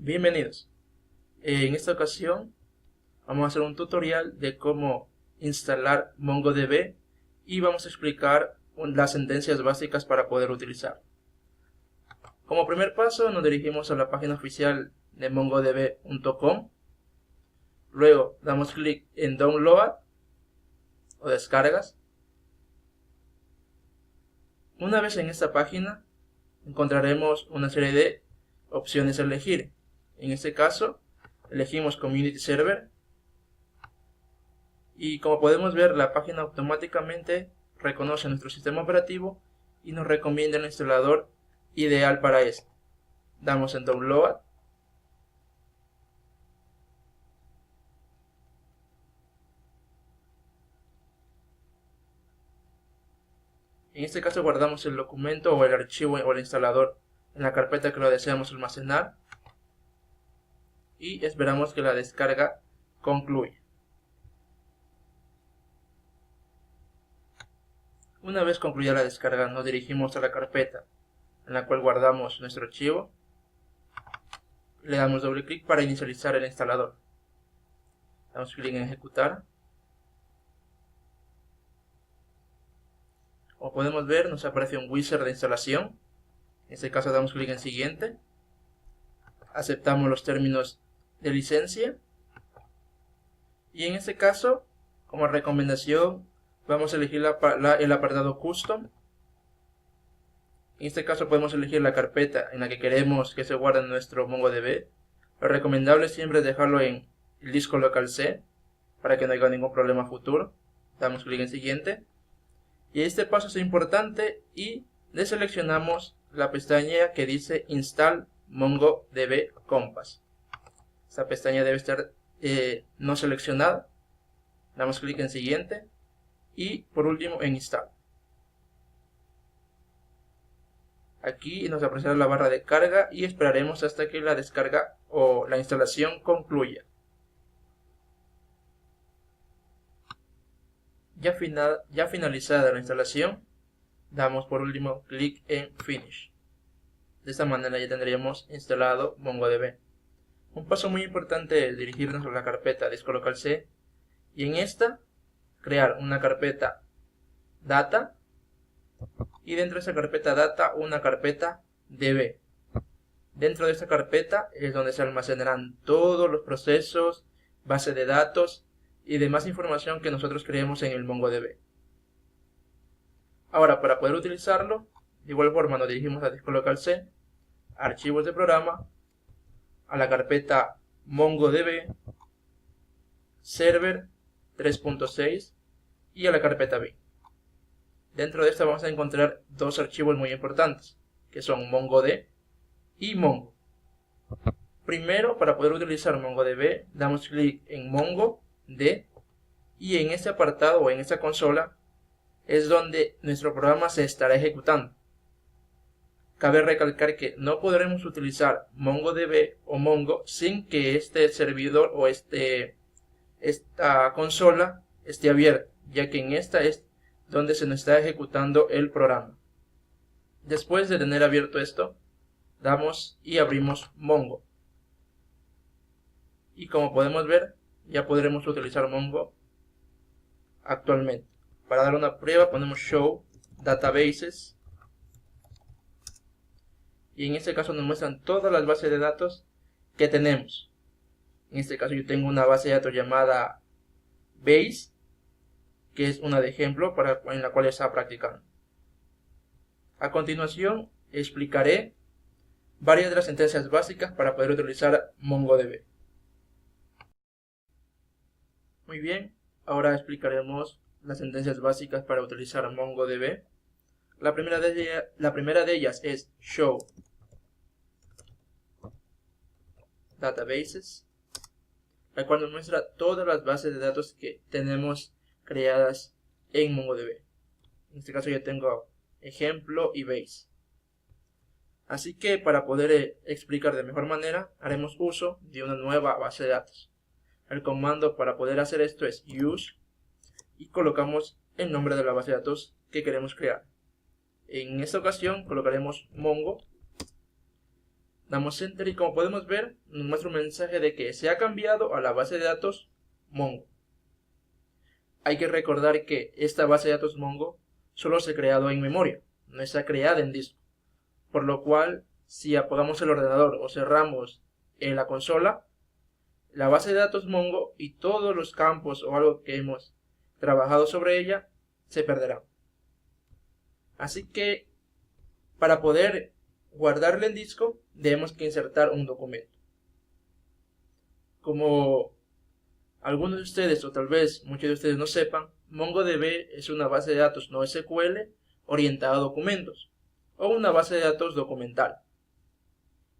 Bienvenidos. En esta ocasión vamos a hacer un tutorial de cómo instalar MongoDB y vamos a explicar las sentencias básicas para poder utilizar. Como primer paso nos dirigimos a la página oficial de mongodb.com. Luego damos clic en Download o Descargas. Una vez en esta página encontraremos una serie de opciones a elegir. En este caso elegimos Community Server y como podemos ver la página automáticamente reconoce nuestro sistema operativo y nos recomienda el instalador ideal para esto. Damos en Download. En este caso guardamos el documento o el archivo o el instalador en la carpeta que lo deseamos almacenar y esperamos que la descarga concluya. Una vez concluya la descarga nos dirigimos a la carpeta en la cual guardamos nuestro archivo. Le damos doble clic para inicializar el instalador. Damos clic en ejecutar. Como podemos ver nos aparece un wizard de instalación. En este caso damos clic en siguiente. Aceptamos los términos de licencia. Y en este caso, como recomendación, vamos a elegir el apartado Custom. En este caso podemos elegir la carpeta en la que queremos que se guarde nuestro MongoDB. Lo recomendable siempre es dejarlo en el disco local C para que no haya ningún problema futuro. Damos clic en siguiente. Y este paso es importante y deseleccionamos la pestaña que dice Install MongoDB Compass. Esta pestaña debe estar no seleccionada. Damos clic en siguiente y por último en Install. Aquí nos aparecerá la barra de carga y esperaremos hasta que la descarga o la instalación concluya. Ya finalizada la instalación, damos por último clic en Finish. De esta manera ya tendríamos instalado MongoDB. Un paso muy importante es dirigirnos a la carpeta disco local C y en esta crear una carpeta Data y dentro de esa carpeta Data una carpeta DB. Dentro de esta carpeta es donde se almacenarán todos los procesos, base de datos y demás información que nosotros creemos en el MongoDB. Ahora, para poder utilizarlo, de igual forma nos dirigimos a disco local C, archivos de programa, a la carpeta MongoDB, server 3.6 y a la carpeta bin. Dentro de esta vamos a encontrar dos archivos muy importantes, que son MongoD y Mongo. Primero, para poder utilizar MongoDB, damos clic en MongoD y en este apartado o en esta consola es donde nuestro programa se estará ejecutando. Cabe recalcar que no podremos utilizar MongoDB o Mongo sin que este servidor o esta consola esté abierta, ya que en esta es donde se nos está ejecutando el programa. Después de tener abierto esto, damos y abrimos Mongo. Y como podemos ver, ya podremos utilizar Mongo actualmente. Para dar una prueba ponemos show databases y en este caso nos muestran todas las bases de datos que tenemos. En este caso yo tengo una base de datos llamada base, que es una de ejemplo en la cual está practicando. A continuación explicaré varias de las sentencias básicas para poder utilizar MongoDB. Muy bien, ahora explicaremos las sentencias básicas para utilizar MongoDB. La primera de ellas es show databases, la cual nos muestra todas las bases de datos que tenemos creadas en MongoDB. En este caso yo tengo ejemplo y base. Así que para poder explicar de mejor manera haremos uso de una nueva base de datos. El comando para poder hacer esto es use y colocamos el nombre de la base de datos que queremos crear. En esta ocasión colocaremos Mongo Damos Enter y como podemos ver nos muestra un mensaje de que se ha cambiado a la base de datos Mongo. Hay que recordar que esta base de datos Mongo solo se ha creado en memoria, no está creada en disco. Por lo cual, si apagamos el ordenador o cerramos en la consola, la base de datos Mongo y todos los campos o algo que hemos trabajado sobre ella se perderán. Así que para poder guardarla en disco debemos que insertar un documento. Como algunos de ustedes o tal vez muchos de ustedes no sepan, MongoDB es una base de datos NoSQL orientada a documentos o una base de datos documental,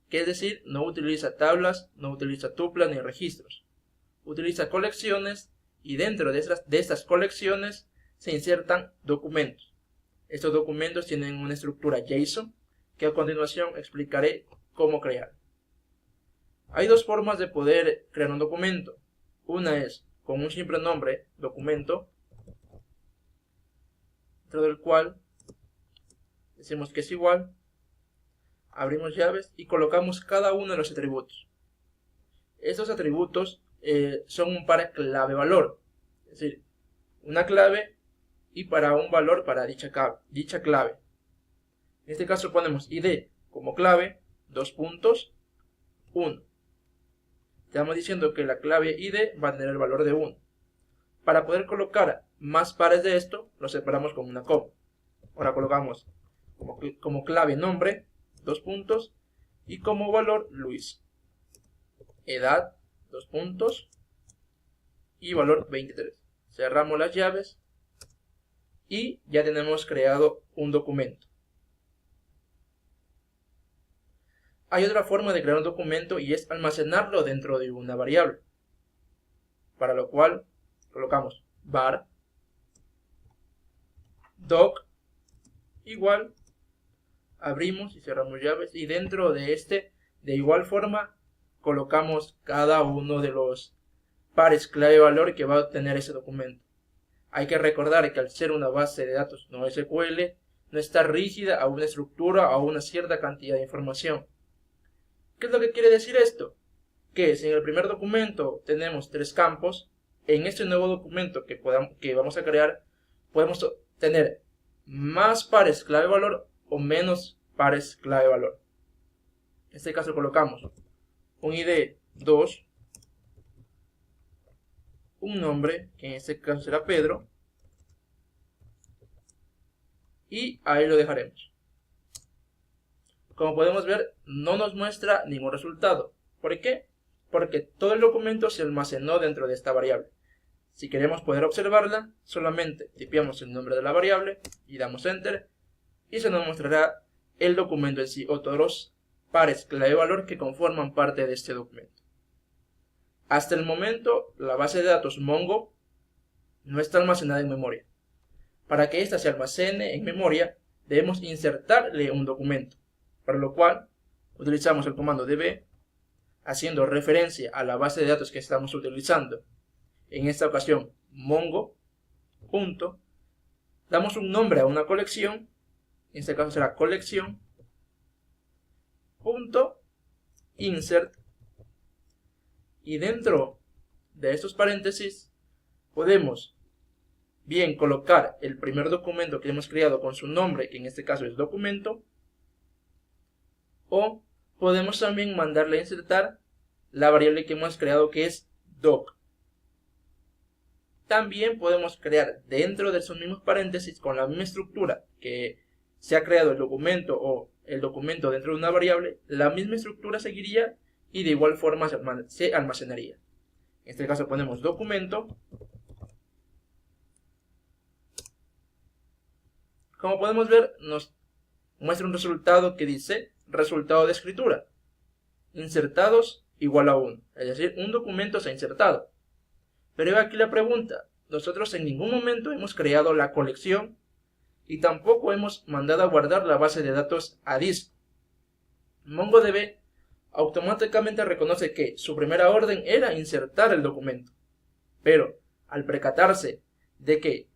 que es decir, no utiliza tablas, no utiliza tuplas ni registros, utiliza colecciones y dentro de estas colecciones se insertan documentos. Estos documentos tienen una estructura JSON que a continuación explicaré cómo crear. Hay dos formas de poder crear un documento. Una es con un simple nombre, documento, dentro del cual decimos que es igual, abrimos llaves y colocamos cada uno de los atributos. Estos atributos son un par clave-valor, es decir, una clave y para un valor para dicha clave. En este caso ponemos id como clave, 1. Estamos diciendo que la clave id va a tener el valor de 1. Para poder colocar más pares de esto, lo separamos con una coma. Ahora colocamos como clave nombre, 2 puntos, y como valor Luis. Edad, 2 puntos, y valor 23. Cerramos las llaves y ya tenemos creado un documento. Hay otra forma de crear un documento y es almacenarlo dentro de una variable, para lo cual colocamos var doc igual, abrimos y cerramos llaves y dentro de de igual forma colocamos cada uno de los pares clave valor que va a obtener ese documento. Hay que recordar que al ser una base de datos NoSQL no está rígida a una estructura o a una cierta cantidad de información. ¿Qué es lo que quiere decir esto? Que si en el primer documento tenemos 3 campos, en este nuevo documento que vamos a crear, podemos tener más pares clave valor o menos pares clave valor. En este caso colocamos un id 2, un nombre, que en este caso será Pedro, y ahí lo dejaremos. Como podemos ver, no nos muestra ningún resultado. ¿Por qué? Porque todo el documento se almacenó dentro de esta variable. Si queremos poder observarla, solamente tipeamos el nombre de la variable y damos Enter y se nos mostrará el documento en sí o todos los pares clave valor que conforman parte de este documento. Hasta el momento, la base de datos Mongo no está almacenada en memoria. Para que ésta se almacene en memoria, debemos insertarle un documento, para lo cual utilizamos el comando db haciendo referencia a la base de datos que estamos utilizando. En esta ocasión, Mongo, punto, damos un nombre a una colección, en este caso será colección, punto, insert, y dentro de estos paréntesis podemos bien colocar el primer documento que hemos creado con su nombre, que en este caso es documento, o podemos también mandarle a insertar la variable que hemos creado que es doc. También podemos crear dentro de esos mismos paréntesis con la misma estructura que se ha creado el documento o el documento dentro de una variable, la misma estructura seguiría y de igual forma se almacenaría. En este caso ponemos documento. Como podemos ver, nos muestra un resultado que dice resultado de escritura. Insertados igual a 1. Es decir, un documento se ha insertado. Pero aquí la pregunta. Nosotros en ningún momento hemos creado la colección y tampoco hemos mandado a guardar la base de datos a disco. MongoDB automáticamente reconoce que su primera orden era insertar el documento. Pero al percatarse de que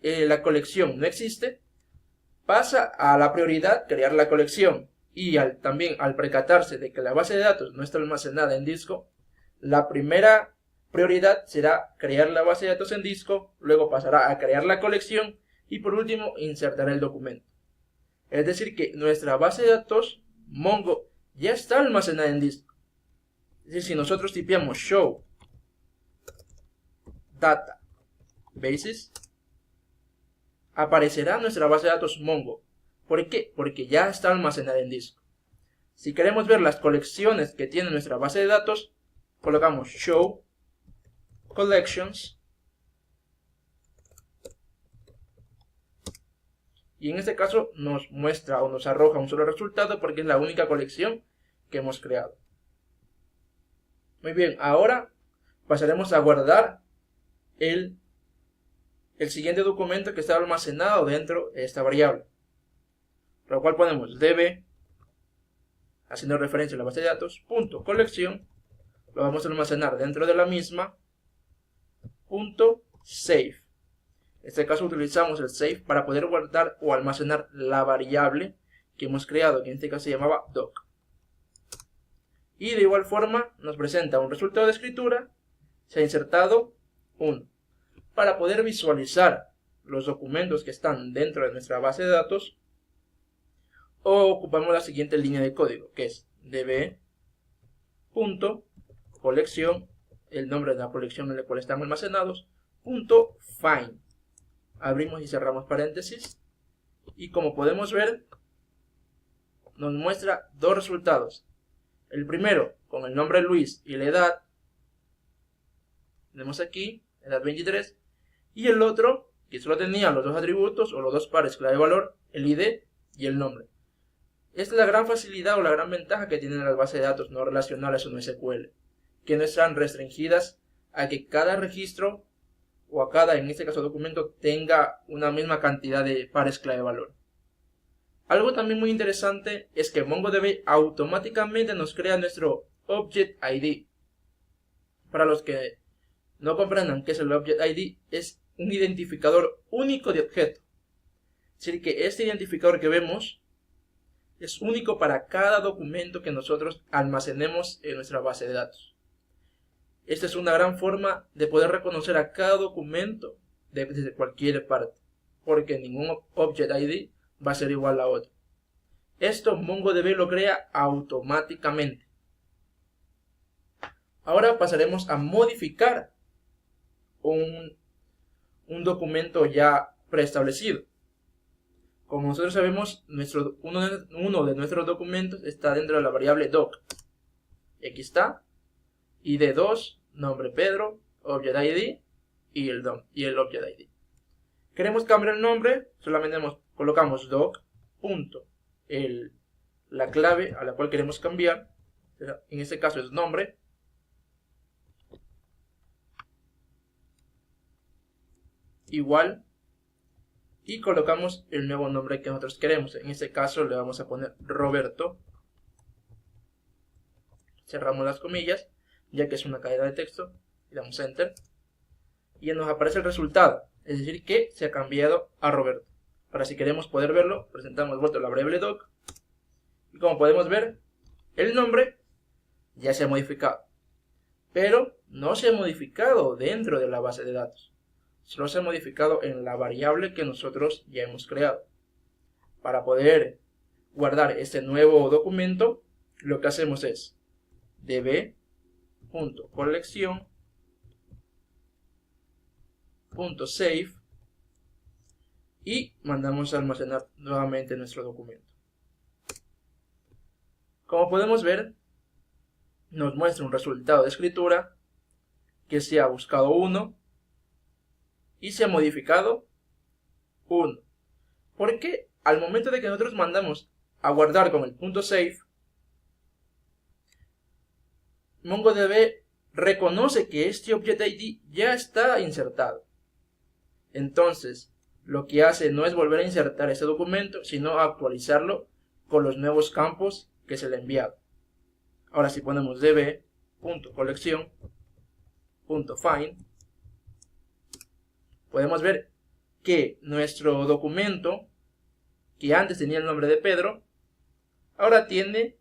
la colección no existe, pasa a la prioridad crear la colección y también al percatarse de que la base de datos no está almacenada en disco, la primera prioridad será crear la base de datos en disco, luego pasará a crear la colección y por último insertar el documento. Es decir que nuestra base de datos Mongo ya está almacenada en disco. Es decir, si nosotros tipeamos show data bases, aparecerá nuestra base de datos Mongo. ¿Por qué? Porque ya está almacenada en disco. Si queremos ver las colecciones que tiene nuestra base de datos, colocamos show collections y en este caso nos muestra o nos arroja un solo resultado porque es la única colección que hemos creado. Muy bien, ahora pasaremos a guardar el siguiente documento que está almacenado dentro de esta variable, por lo cual ponemos db, haciendo referencia a la base de datos, punto colección, lo vamos a almacenar dentro de la misma, punto save. En este caso utilizamos el save para poder guardar o almacenar la variable que hemos creado, que en este caso se llamaba doc. Y de igual forma nos presenta un resultado de escritura, se ha insertado 1. Para poder visualizar los documentos que están dentro de nuestra base de datos, ocupamos la siguiente línea de código, que es db.colección, el nombre de la colección en la cual están almacenados, .find. Abrimos y cerramos paréntesis y como podemos ver nos muestra dos resultados. El primero con el nombre Luis y la edad, tenemos aquí edad 23, y el otro que solo tenía los dos atributos o los dos pares clave valor, el ID y el nombre. Esta es la gran facilidad o la gran ventaja que tienen las bases de datos no relacionales o no SQL, que no están restringidas a que cada registro o a cada, en este caso, documento tenga una misma cantidad de pares clave valor. Algo también muy interesante es que MongoDB automáticamente nos crea nuestro Object ID. Para los que no comprendan qué es el Object ID, es un identificador único de objeto. Es decir, que este identificador que vemos es único para cada documento que nosotros almacenemos en nuestra base de datos. Esta es una gran forma de poder reconocer a cada documento desde cualquier parte, porque ningún Object ID va a ser igual a otro. Esto MongoDB lo crea automáticamente. Ahora pasaremos a modificar un documento ya preestablecido. Como nosotros sabemos, uno de nuestros documentos está dentro de la variable doc. Y aquí está, id2, nombre Pedro, Object ID y el Object ID. Queremos cambiar el nombre, solamente colocamos doc, punto, la clave a la cual queremos cambiar, en este caso es nombre, igual, y colocamos el nuevo nombre que nosotros queremos. En este caso le vamos a poner Roberto. Cerramos las comillas, ya que es una cadena de texto, y damos Enter. Y nos aparece el resultado, es decir que se ha cambiado a Roberto. Ahora si queremos poder verlo, presentamos de vuelta la variable doc. Y como podemos ver, el nombre ya se ha modificado. Pero no se ha modificado dentro de la base de datos. Solo se ha modificado en la variable que nosotros ya hemos creado. Para poder guardar este nuevo documento, lo que hacemos es db.colección.save y mandamos a almacenar nuevamente nuestro documento. Como podemos ver, nos muestra un resultado de escritura que se ha buscado 1 y se ha modificado 1. Porque al momento de que nosotros mandamos a guardar con el punto .save, MongoDB reconoce que este Object ID ya está insertado. Entonces, lo que hace no es volver a insertar ese documento, sino actualizarlo con los nuevos campos que se le ha enviado. Ahora si ponemos db.colección.find, podemos ver que nuestro documento, que antes tenía el nombre de Pedro, ahora tiene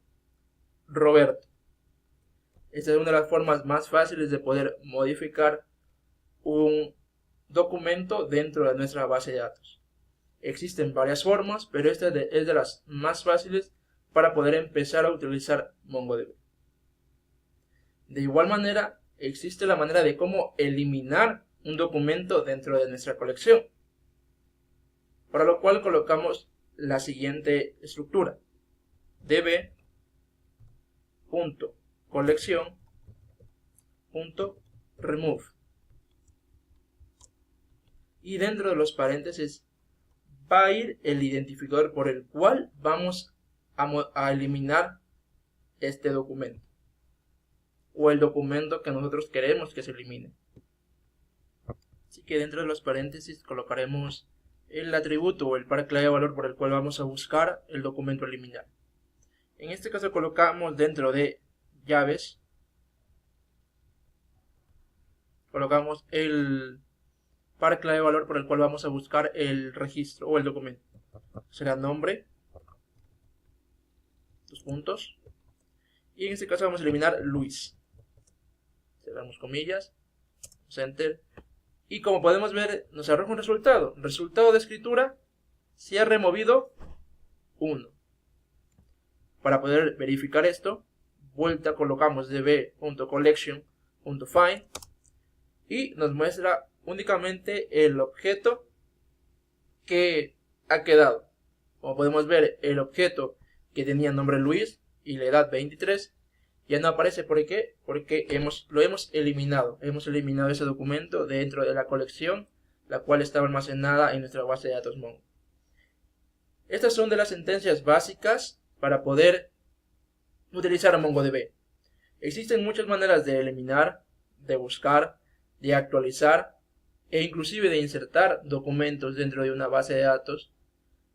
Roberto. Esta es una de las formas más fáciles de poder modificar un documento dentro de nuestra base de datos. Existen varias formas, pero esta es de las más fáciles para poder empezar a utilizar MongoDB. De igual manera, existe la manera de cómo eliminar un documento dentro de nuestra colección, para lo cual colocamos la siguiente estructura: db.colección.remove, y dentro de los paréntesis va a ir el identificador por el cual vamos a eliminar este documento, o el documento que nosotros queremos que se elimine. Así que dentro de los paréntesis colocaremos el atributo o el par clave de valor por el cual vamos a buscar el documento a eliminar. En este caso colocamos dentro de llaves, colocamos el par clave de valor por el cual vamos a buscar el registro o el documento. Será nombre, dos puntos, y en este caso vamos a eliminar Luis. Cerramos comillas, enter, y como podemos ver nos arroja un resultado. Resultado de escritura: se ha removido 1. Para poder verificar esto, vuelta colocamos db.collection.find y nos muestra únicamente el objeto que ha quedado. Como podemos ver, el objeto que tenía nombre Luis y la edad 23 ya no aparece. ¿Por qué? Porque lo hemos eliminado. Hemos eliminado ese documento dentro de la colección, la cual estaba almacenada en nuestra base de datos Mongo. Estas son de las sentencias básicas para poder utilizar MongoDB. Existen muchas maneras de eliminar, de buscar, de actualizar e inclusive de insertar documentos dentro de una base de datos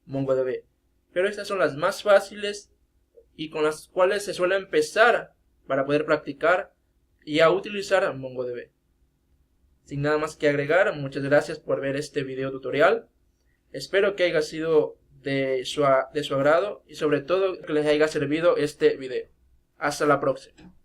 MongoDB. Pero estas son las más fáciles y con las cuales se suele empezar para poder practicar y a utilizar MongoDB. Sin nada más que agregar, muchas gracias por ver este video tutorial. Espero que haya sido de su agrado y sobre todo que les haya servido este video. Hasta la próxima.